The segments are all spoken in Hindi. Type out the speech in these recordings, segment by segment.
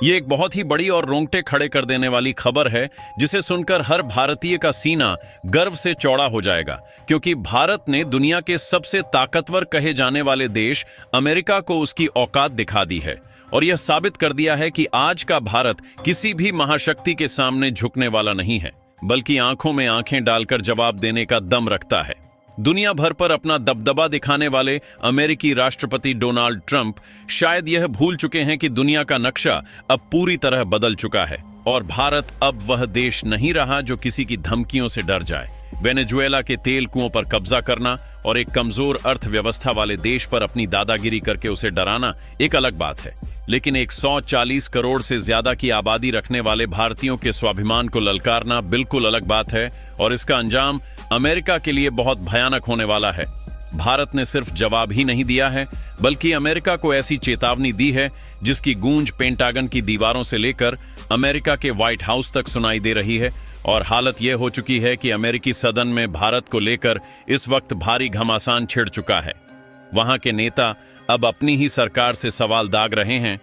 ये एक बहुत ही बड़ी और रोंगटे खड़े कर देने वाली खबर है, जिसे सुनकर हर भारतीय का सीना गर्व से चौड़ा हो जाएगा, क्योंकि भारत ने दुनिया के सबसे ताकतवर कहे जाने वाले देश अमेरिका को उसकी औकात दिखा दी है और यह साबित कर दिया है कि आज का भारत किसी भी महाशक्ति के सामने झुकने वाला नहीं है, बल्कि आंखों में आंखें डालकर जवाब देने का दम रखता है। दुनिया भर पर अपना दबदबा दिखाने वाले अमेरिकी राष्ट्रपति डोनाल्ड ट्रंप शायद यह भूल चुके हैं कि दुनिया का नक्शा अब पूरी तरह बदल चुका है और भारत अब वह देश नहीं रहा जो किसी की धमकियों से डर जाए। वेनेजुएला के तेल कुओं पर कब्जा करना और एक कमजोर अर्थव्यवस्था वाले देश पर अपनी दादागिरी करके उसे डराना एक अलग बात है, लेकिन 140 करोड़ से ज्यादा की आबादी रखने वाले भारतीयों के स्वाभिमान को ललकारना बिल्कुल अलग बात है और इसका अंजाम अमेरिका के लिए बहुत भयानक होने वाला है। भारत ने सिर्फ जवाब ही नहीं दिया है, बल्कि अमेरिका को ऐसी चेतावनी दी है जिसकी गूंज पेंटागन की दीवारों से लेकर अमेरिका के व्हाइट हाउस तक सुनाई दे रही है और हालत यह हो चुकी है कि अमेरिकी सदन में भारत को लेकर इस वक्त भारी घमासान छिड़ चुका है। वहां के नेता अब अपनी ही सरकार से सवाल दाग रहे हैं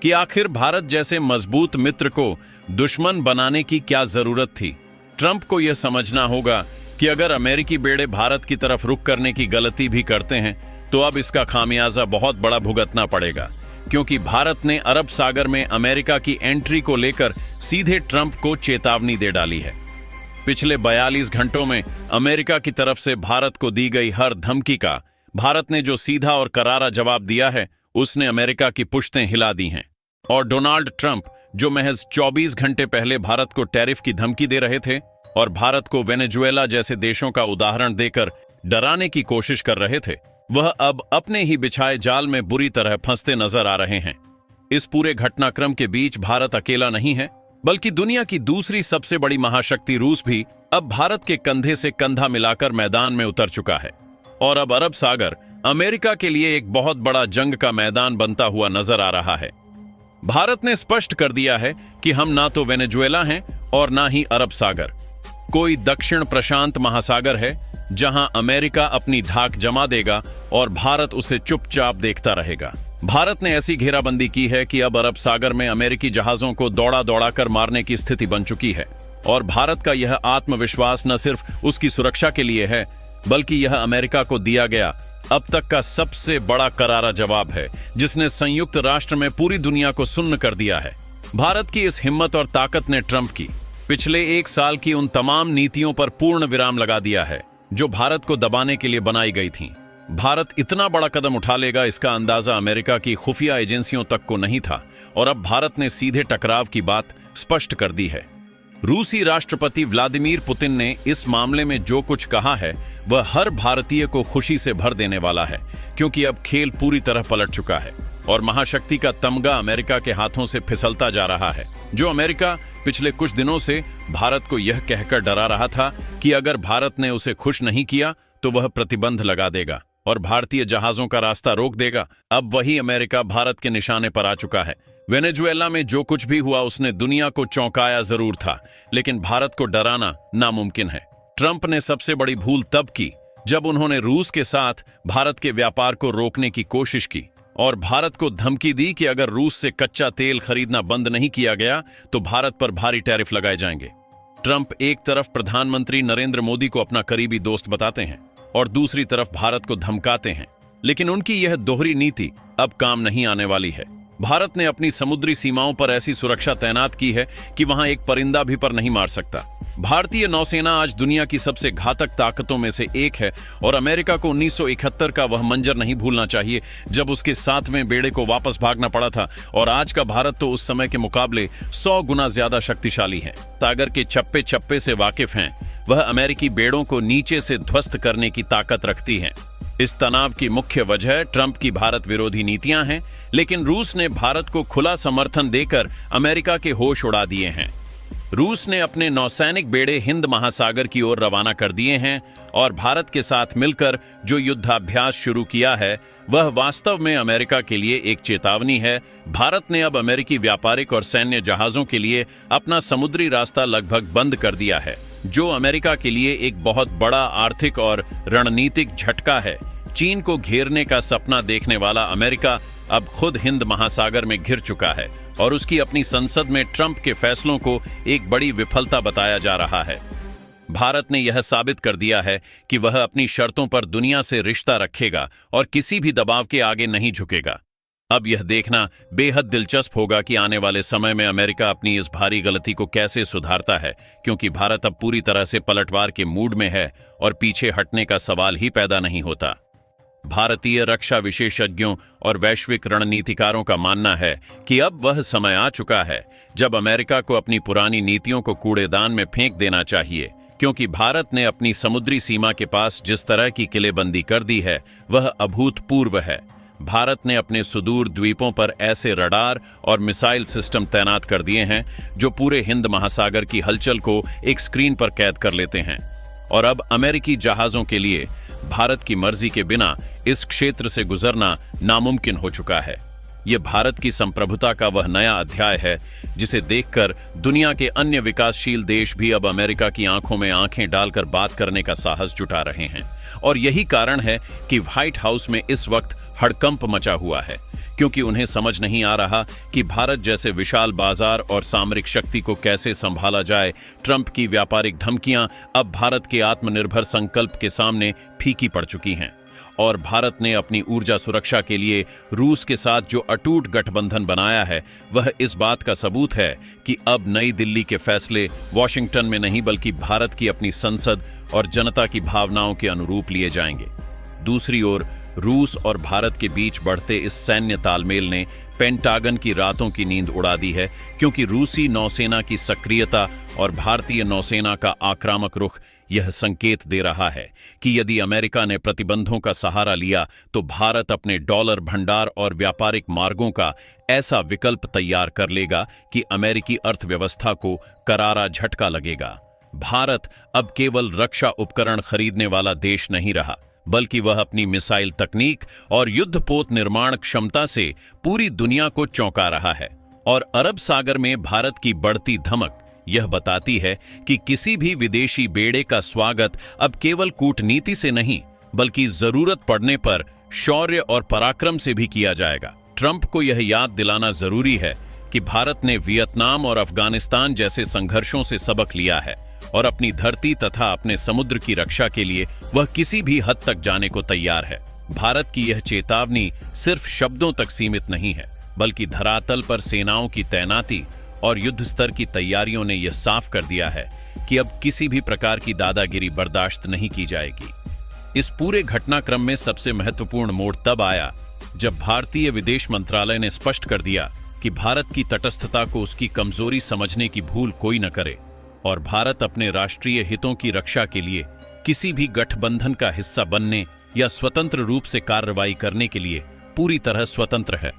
कि आखिर भारत जैसे मजबूत मित्र को दुश्मन बनाने की क्या जरूरत थी। ट्रंप को यह समझना होगा कि अगर अमेरिकी बेड़े भारत की तरफ रुख करने की गलती भी करते हैं तो अब इसका खामियाजा बहुत बड़ा भुगतना पड़ेगा, क्योंकि भारत ने अरब सागर में अमेरिका की एंट्री को लेकर सीधे ट्रंप को चेतावनी दे डाली है। पिछले 42 घंटों में अमेरिका की तरफ से भारत को दी गई हर धमकी का भारत ने जो सीधा और करारा जवाब दिया है, उसने अमेरिका की पुश्तें हिला दी हैं। और डोनाल्ड ट्रंप, जो महज 24 घंटे पहले भारत को टैरिफ की धमकी दे रहे थे और भारत को वेनेजुएला जैसे देशों का उदाहरण देकर डराने की कोशिश कर रहे थे, वह अब अपने ही बिछाए जाल में बुरी तरह फंसते नजर आ रहे हैं। इस पूरे घटनाक्रम के बीच भारत अकेला नहीं है, बल्कि दुनिया की दूसरी सबसे बड़ी महाशक्ति रूस भी अब भारत के कंधे से कंधा मिलाकर मैदान में उतर चुका है और अब अरब सागर अमेरिका के लिए एक बहुत बड़ा जंग का मैदान बनता हुआ नजर आ रहा है। भारत ने स्पष्ट कर दिया है कि हम ना तो वेनेजुएला हैं और ना ही अरब सागर। कोई दक्षिण प्रशांत महासागर है जहां अमेरिका अपनी धाक जमा देगा और भारत उसे चुपचाप देखता रहेगा। भारत ने ऐसी घेराबंदी की है कि अब अरब सागर में अमेरिकी जहाजों को दौड़ा दौड़ा कर मारने की स्थिति बन चुकी है और भारत का यह आत्मविश्वास न सिर्फ उसकी सुरक्षा के लिए है, बल्कि यह अमेरिका को दिया गया अब तक का सबसे बड़ा करारा जवाब है, जिसने संयुक्त राष्ट्र में पूरी दुनिया को सुन्न कर दिया है। भारत की इस हिम्मत और ताकत ने ट्रंप की पिछले 1 साल की उन तमाम नीतियों पर पूर्ण विराम लगा दिया है जो भारत को दबाने के लिए बनाई गई थीं। भारत इतना बड़ा कदम उठा लेगा, इसका अंदाजा अमेरिका की खुफिया एजेंसियों तक को नहीं था और अब भारत ने सीधे टकराव की बात स्पष्ट कर दी है। रूसी राष्ट्रपति व्लादिमीर पुतिन ने इस मामले में जो कुछ कहा है वह हर भारतीय को खुशी से भर देने वाला है, क्योंकि अब खेल पूरी तरह पलट चुका है और महाशक्ति का तमगा अमेरिका के हाथों से फिसलता जा रहा है। जो अमेरिका पिछले कुछ दिनों से भारत को यह कहकर डरा रहा था कि अगर भारत ने उसे खुश नहीं किया तो वह प्रतिबंध लगा देगा और भारतीय जहाजों का रास्ता रोक देगा, अब वही अमेरिका भारत के निशाने पर आ चुका है। वेनेजुएला में जो कुछ भी हुआ उसने दुनिया को चौंकाया जरूर था, लेकिन भारत को डराना नामुमकिन है। ट्रंप ने सबसे बड़ी भूल तब की जब उन्होंने रूस के साथ भारत के व्यापार को रोकने की कोशिश की और भारत को धमकी दी कि अगर रूस से कच्चा तेल खरीदना बंद नहीं किया गया तो भारत पर भारी टैरिफ लगाए जाएंगे। ट्रंप एक तरफ प्रधानमंत्री नरेंद्र मोदी को अपना करीबी दोस्त बताते हैं और दूसरी तरफ भारत को धमकाते हैं, लेकिन उनकी यह दोहरी नीति अब काम नहीं आने वाली है। भारत ने अपनी समुद्री सीमाओं पर ऐसी सुरक्षा तैनात की है कि वहां एक परिंदा भी पर नहीं मार सकता। भारतीय नौसेना आज दुनिया की सबसे घातक ताकतों में से एक है और अमेरिका को 1971 का वह मंजर नहीं भूलना चाहिए जब उसके 7वें बेड़े को वापस भागना पड़ा था और आज का भारत तो उस समय के मुकाबले 100 गुना ज्यादा शक्तिशाली है। सागर के चप्पे चप्पे से वाकिफ हैं, वह अमेरिकी बेड़ों को नीचे से ध्वस्त करने की ताकत रखती हैं। इस तनाव की मुख्य वजह ट्रंप की भारत विरोधी नीतियां हैं, लेकिन रूस ने भारत को खुला समर्थन देकर अमेरिका के होश उड़ा दिए हैं। रूस ने अपने नौसैनिक बेड़े हिंद महासागर की ओर रवाना कर दिए हैं और भारत के साथ मिलकर जो युद्धाभ्यास शुरू किया है वह वास्तव में अमेरिका के लिए एक चेतावनी है। भारत ने अब अमेरिकी व्यापारिक और सैन्य जहाजों के लिए अपना समुद्री रास्ता लगभग बंद कर दिया है, जो अमेरिका के लिए एक बहुत बड़ा आर्थिक और रणनीतिक झटका है। चीन को घेरने का सपना देखने वाला अमेरिका अब खुद हिंद महासागर में घिर चुका है और उसकी अपनी संसद में ट्रंप के फैसलों को एक बड़ी विफलता बताया जा रहा है। भारत ने यह साबित कर दिया है कि वह अपनी शर्तों पर दुनिया से रिश्ता रखेगा और किसी भी दबाव के आगे नहीं झुकेगा। अब यह देखना बेहद दिलचस्प होगा कि आने वाले समय में अमेरिका अपनी इस भारी गलती को कैसे सुधारता है, क्योंकि भारत अब पूरी तरह से पलटवार के मूड में है और पीछे हटने का सवाल ही पैदा नहीं होता। भारतीय रक्षा विशेषज्ञों और वैश्विक रणनीतिकारों का मानना है कि अब वह समय आ चुका है जब अमेरिका को अपनी पुरानी नीतियों को कूड़ेदान में फेंक देना चाहिए, क्योंकि भारत ने अपनी समुद्री सीमा के पास जिस तरह की किलेबंदी कर दी है वह अभूतपूर्व है। भारत ने अपने सुदूर द्वीपों पर ऐसे रडार और मिसाइल सिस्टम तैनात कर दिए हैं जो पूरे हिंद महासागर की हलचल को एक स्क्रीन पर कैद कर लेते हैं, और अब अमेरिकी जहाजों के लिए भारत की मर्जी के बिना इस क्षेत्र से गुजरना नामुमकिन हो चुका है। यह भारत की संप्रभुता का वह नया अध्याय है जिसे देखकर दुनिया के अन्य विकासशील देश भी अब अमेरिका की आंखों में आंखें डालकर बात करने का साहस जुटा रहे हैं। और यही कारण है कि व्हाइट हाउस में इस वक्त हड़कंप मचा हुआ है, क्योंकि उन्हें समझ नहीं आ रहा कि भारत जैसे विशाल बाजार और सामरिक शक्ति को कैसे संभाला जाए। ट्रंप की व्यापारिक धमकियां अब भारत के आत्मनिर्भर संकल्प के सामने फीकी पड़ चुकी हैं, और भारत ने अपनी ऊर्जा सुरक्षा के लिए रूस के साथ जो अटूट गठबंधन बनाया है वह इस बात का सबूत है कि अब नई दिल्ली के फैसले वॉशिंगटन में नहीं बल्कि भारत की अपनी संसद और जनता की भावनाओं के अनुरूप लिए जाएंगे। दूसरी ओर रूस और भारत के बीच बढ़ते इस सैन्य तालमेल ने पेंटागन की रातों की नींद उड़ा दी है, क्योंकि रूसी नौसेना की सक्रियता और भारतीय नौसेना का आक्रामक रुख यह संकेत दे रहा है कि यदि अमेरिका ने प्रतिबंधों का सहारा लिया तो भारत अपने डॉलर भंडार और व्यापारिक मार्गों का ऐसा विकल्प तैयार कर लेगा कि अमेरिकी अर्थव्यवस्था को करारा झटका लगेगा। भारत अब केवल रक्षा उपकरण खरीदने वाला देश नहीं रहा, बल्कि वह अपनी मिसाइल तकनीक और युद्धपोत निर्माण क्षमता से पूरी दुनिया को चौंका रहा है। और अरब सागर में भारत की बढ़ती धमक यह बताती है कि किसी भी विदेशी बेड़े का स्वागत अब केवल कूटनीति से नहीं बल्कि जरूरत पड़ने पर शौर्य और पराक्रम से भी किया जाएगा। ट्रंप को यह याद दिलाना जरूरी है कि भारत ने वियतनाम और अफगानिस्तान जैसे संघर्षों से सबक लिया है और अपनी धरती तथा अपने समुद्र की रक्षा के लिए वह किसी भी हद तक जाने को तैयार है। भारत की यह चेतावनी सिर्फ शब्दों तक सीमित नहीं है, बल्कि धरातल पर सेनाओं की तैनाती और युद्ध स्तर की तैयारियों ने यह साफ कर दिया है कि अब किसी भी प्रकार की दादागिरी बर्दाश्त नहीं की जाएगी। इस पूरे घटनाक्रम में सबसे महत्वपूर्ण मोड़ तब आया जब भारतीय विदेश मंत्रालय ने स्पष्ट कर दिया कि भारत की तटस्थता को उसकी कमजोरी समझने की भूल कोई न करे और भारत अपने राष्ट्रीय हितों की रक्षा के लिए किसी भी गठबंधन का हिस्सा बनने या स्वतंत्र रूप से कार्रवाई करने के लिए पूरी तरह स्वतंत्र है।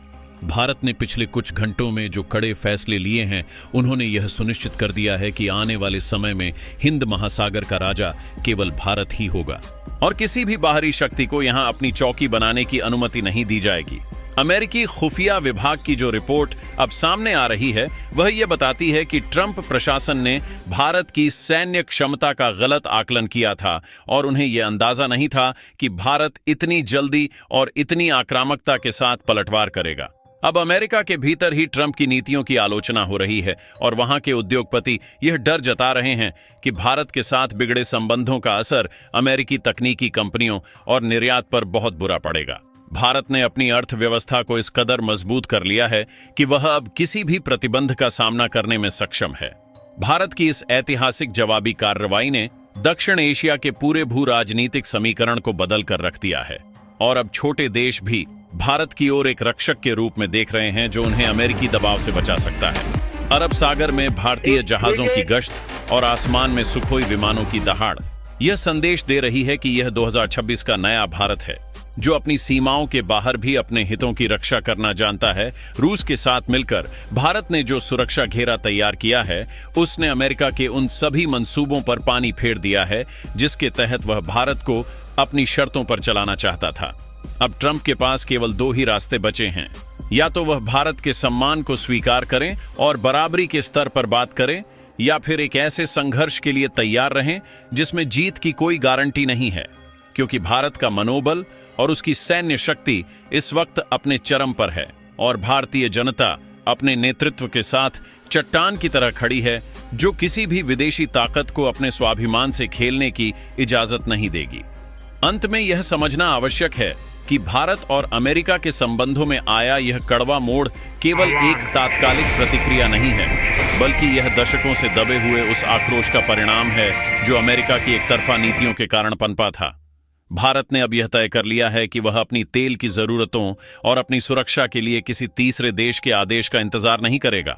भारत ने पिछले कुछ घंटों में जो कड़े फैसले लिए हैं उन्होंने यह सुनिश्चित कर दिया है कि आने वाले समय में हिंद महासागर का राजा केवल भारत ही होगा और किसी भी बाहरी शक्ति को यहां अपनी चौकी बनाने की अनुमति नहीं दी जाएगी। अमेरिकी खुफिया विभाग की जो रिपोर्ट अब सामने आ रही है वह यह बताती है कि ट्रंप प्रशासन ने भारत की सैन्य क्षमता का गलत आकलन किया था और उन्हें यह अंदाजा नहीं था कि भारत इतनी जल्दी और इतनी आक्रामकता के साथ पलटवार करेगा। अब अमेरिका के भीतर ही ट्रंप की नीतियों की आलोचना हो रही है और वहां के उद्योगपति यह डर जता रहे हैं कि भारत के साथ बिगड़े संबंधों का असर अमेरिकी तकनीकी कंपनियों और निर्यात पर बहुत बुरा पड़ेगा। भारत ने अपनी अर्थव्यवस्था को इस कदर मजबूत कर लिया है कि वह अब किसी भी प्रतिबंध का सामना करने में सक्षम है। भारत की इस ऐतिहासिक जवाबी कार्रवाई ने दक्षिण एशिया के पूरे भू राजनीतिक समीकरण को बदल कर रख दिया है और अब छोटे देश भी भारत की ओर एक रक्षक के रूप में देख रहे हैं जो उन्हें अमेरिकी दबाव से बचा सकता है। अरब सागर में भारतीय जहाजों की गश्त और आसमान में सुखोई विमानों की दहाड़ यह संदेश दे रही है कि यह 2026 का नया भारत है जो अपनी सीमाओं के बाहर भी अपने हितों की रक्षा करना जानता है। रूस के साथ मिलकर भारत ने जो सुरक्षा घेरा तैयार किया है उसने अमेरिका के उन सभी मंसूबों पर पानी फेर दिया है जिसके तहत वह भारत को अपनी शर्तों पर चलाना चाहता था। अब ट्रंप के पास केवल दो ही रास्ते बचे हैं, या तो वह भारत के सम्मान को स्वीकार करें और बराबरी के स्तर पर बात करें, या फिर एक ऐसे संघर्ष के लिए तैयार रहें जिसमें जीत की कोई गारंटी नहीं है, क्योंकि भारत का मनोबल और उसकी सैन्य शक्ति इस वक्त अपने चरम पर है और भारतीय जनता अपने नेतृत्व के साथ चट्टान की तरह खड़ी है, जो किसी भी विदेशी ताकत को अपने स्वाभिमान से खेलने की इजाजत नहीं देगी। अंत में यह समझना आवश्यक है कि भारत और अमेरिका के संबंधों में आया यह कड़वा मोड़ केवल एक तात्कालिक प्रतिक्रिया नहीं है, बल्कि यह दशकों से दबे हुए उस आक्रोश का परिणाम है जो अमेरिका की एकतरफा नीतियों के कारण पनपा था। भारत ने अब यह तय कर लिया है कि वह अपनी तेल की जरूरतों और अपनी सुरक्षा के लिए किसी तीसरे देश के आदेश का इंतजार नहीं करेगा,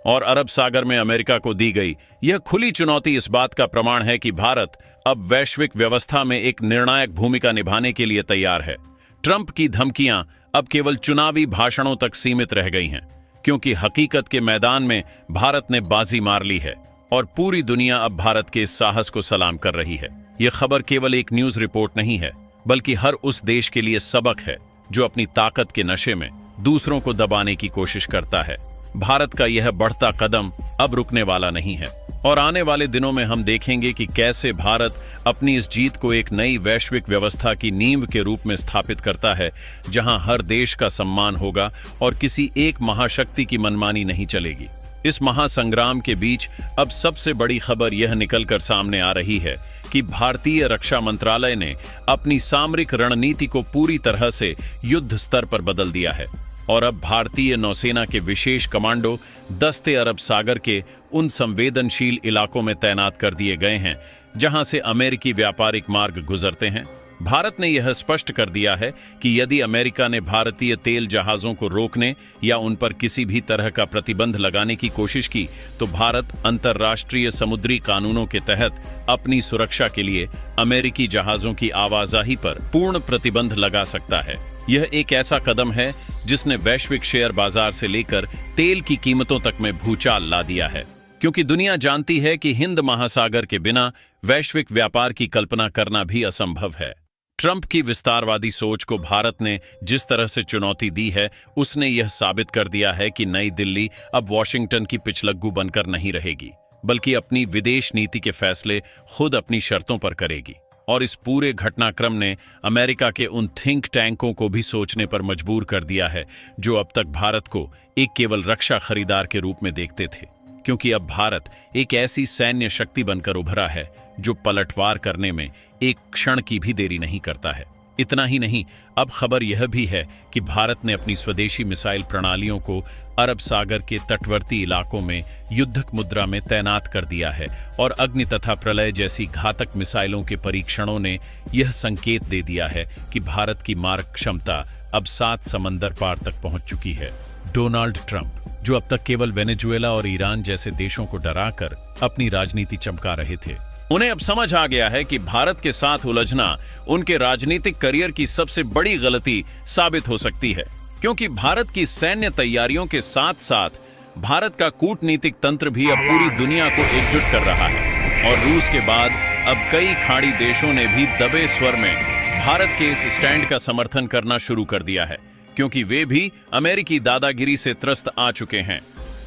और अरब सागर में अमेरिका को दी गई यह खुली चुनौती इस बात का प्रमाण है कि भारत अब वैश्विक व्यवस्था में एक निर्णायक भूमिका निभाने के लिए तैयार है। ट्रंप की धमकियां अब केवल चुनावी भाषणों तक सीमित रह गई हैं, क्योंकि हकीकत के मैदान में भारत ने बाजी मार ली है और पूरी दुनिया अब भारत के इस साहस को सलाम कर रही है। यह खबर केवल एक न्यूज रिपोर्ट नहीं है, बल्कि हर उस देश के लिए सबक है जो अपनी ताकत के नशे में दूसरों को दबाने की कोशिश करता है। भारत का यह बढ़ता कदम अब रुकने वाला नहीं है, और आने वाले दिनों में हम देखेंगे कि कैसे भारत अपनी इस जीत को एक नई वैश्विक व्यवस्था की नींव के रूप में स्थापित करता है, जहां हर देश का सम्मान होगा और किसी एक महाशक्ति की मनमानी नहीं चलेगी। इस महासंग्राम के बीच अब सबसे बड़ी खबर यह निकलकर सामने आ रही है कि भारतीय रक्षा मंत्रालय ने अपनी सामरिक रणनीति को पूरी तरह से युद्ध स्तर पर बदल दिया है, और अब भारतीय नौसेना के विशेष कमांडो दस्ते अरब सागर के उन संवेदनशील इलाकों में तैनात कर दिए गए हैं जहां से अमेरिकी व्यापारिक मार्ग गुजरते हैं। भारत ने यह स्पष्ट कर दिया है कि यदि अमेरिका ने भारतीय तेल जहाजों को रोकने या उन पर किसी भी तरह का प्रतिबंध लगाने की कोशिश की, तो भारत अंतर्राष्ट्रीय समुद्री कानूनों के तहत अपनी सुरक्षा के लिए अमेरिकी जहाजों की आवाजाही पर पूर्ण प्रतिबंध लगा सकता है। यह एक ऐसा कदम है जिसने वैश्विक शेयर बाजार से लेकर तेल की कीमतों तक में भूचाल ला दिया है, क्योंकि दुनिया जानती है कि हिंद महासागर के बिना वैश्विक व्यापार की कल्पना करना भी असंभव है। ट्रंप की विस्तारवादी सोच को भारत ने जिस तरह से चुनौती दी है, उसने यह साबित कर दिया है कि नई दिल्ली अब वॉशिंगटन की पिछलग्गू बनकर नहीं रहेगी, बल्कि अपनी विदेश नीति के फैसले खुद अपनी शर्तों पर करेगी। और इस पूरे घटनाक्रम ने अमेरिका के उन थिंक टैंकों को भी सोचने पर मजबूर कर दिया है जो अब तक भारत को एक केवल रक्षा खरीदार के रूप में देखते थे, क्योंकि अब भारत एक ऐसी सैन्य शक्ति बनकर उभरा है जो पलटवार करने में एक क्षण की भी देरी नहीं करता है। इतना ही नहीं, अब खबर यह भी है कि भारत ने अपनी स्वदेशी मिसाइल प्रणालियों को अरब सागर के तटवर्ती इलाकों में युद्धक मुद्रा में तैनात कर दिया है, और अग्नि तथा प्रलय जैसी घातक मिसाइलों के परीक्षणों ने यह संकेत दे दिया है कि भारत की मारक क्षमता अब 7 समंदर पार तक पहुंच चुकी है। डोनाल्ड ट्रंप, जो अब तक केवल वेनेजुएला और ईरान जैसे देशों को डराकर अपनी राजनीति चमका रहे थे, उन्हें अब समझ आ गया है कि भारत के साथ उलझना उनके राजनीतिक करियर की सबसे बड़ी गलती साबित हो सकती है, क्योंकि भारत की सैन्य तैयारियों के साथ साथ भारत का कूटनीतिक तंत्र भी अब पूरी दुनिया को एकजुट कर रहा है। और रूस के बाद अब कई खाड़ी देशों ने भी दबे स्वर में भारत के इस स्टैंड का समर्थन करना शुरू कर दिया है, क्योंकि वे भी अमेरिकी दादागिरी से त्रस्त आ चुके हैं।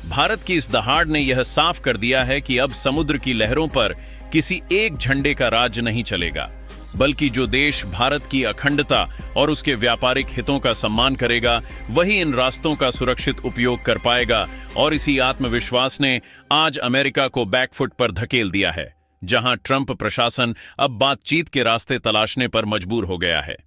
भारत की इस दहाड़ ने यह साफ कर दिया है कि अब समुद्र की लहरों पर किसी एक झंडे का राज नहीं चलेगा, बल्कि जो देश भारत की अखंडता और उसके व्यापारिक हितों का सम्मान करेगा, वही इन रास्तों का सुरक्षित उपयोग कर पाएगा। और इसी आत्मविश्वास ने आज अमेरिका को बैकफुट पर धकेल दिया है, जहां ट्रंप प्रशासन अब बातचीत के रास्ते तलाशने पर मजबूर हो गया है।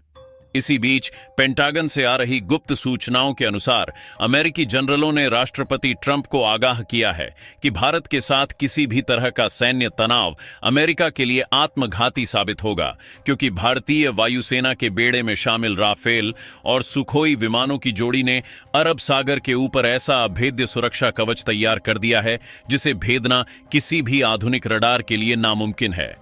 इसी बीच पेंटागन से आ रही गुप्त सूचनाओं के अनुसार अमेरिकी जनरलों ने राष्ट्रपति ट्रंप को आगाह किया है कि भारत के साथ किसी भी तरह का सैन्य तनाव अमेरिका के लिए आत्मघाती साबित होगा, क्योंकि भारतीय वायुसेना के बेड़े में शामिल राफेल और सुखोई विमानों की जोड़ी ने अरब सागर के ऊपर ऐसा अभेद्य सुरक्षा कवच तैयार कर दिया है जिसे भेदना किसी भी आधुनिक रडार के लिए नामुमकिन है।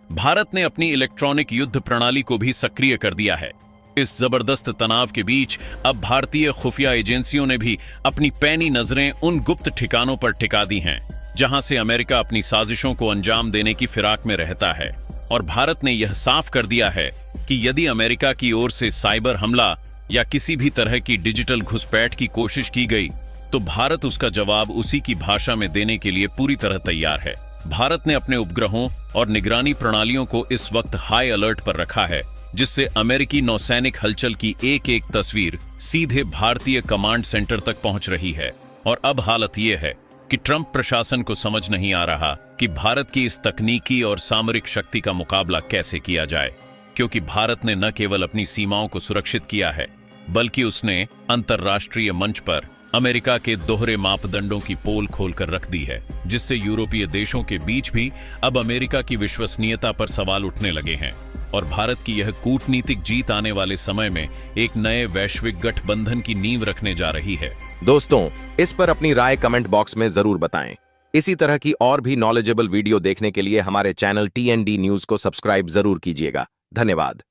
भारत ने अपनी इलेक्ट्रॉनिक युद्ध प्रणाली को भी सक्रिय कर दिया है। इस जबरदस्त तनाव के बीच अब भारतीय खुफिया एजेंसियों ने भी अपनी पैनी नजरें उन गुप्त ठिकानों पर टिका दी हैं जहां से अमेरिका अपनी साजिशों को अंजाम देने की फिराक में रहता है। और भारत ने यह साफ कर दिया है कि यदि अमेरिका की ओर से साइबर हमला या किसी भी तरह की डिजिटल घुसपैठ की कोशिश की गई, तो भारत उसका जवाब उसी की भाषा में देने के लिए पूरी तरह तैयार है। भारत ने अपने उपग्रहों और निगरानी प्रणालियों को इस वक्त हाई अलर्ट पर रखा है, जिससे अमेरिकी नौसैनिक हलचल की एक एक तस्वीर सीधे भारतीय कमांड सेंटर तक पहुंच रही है। और अब हालत यह है कि ट्रंप प्रशासन को समझ नहीं आ रहा कि भारत की इस तकनीकी और सामरिक शक्ति का मुकाबला कैसे किया जाए, क्योंकि भारत ने न केवल अपनी सीमाओं को सुरक्षित किया है, बल्कि उसने अंतर्राष्ट्रीय मंच पर अमेरिका के दोहरे मापदंडों की पोल खोलकर रख दी है, जिससे यूरोपीय देशों के बीच भी अब अमेरिका की विश्वसनीयता पर सवाल उठने लगे हैं। और भारत की यह कूटनीतिक जीत आने वाले समय में एक नए वैश्विक गठबंधन की नींव रखने जा रही है। दोस्तों, इस पर अपनी राय कमेंट बॉक्स में जरूर बताएं। इसी तरह की और भी नॉलेजेबल वीडियो देखने के लिए हमारे चैनल TND न्यूज को सब्सक्राइब जरूर कीजिएगा। धन्यवाद।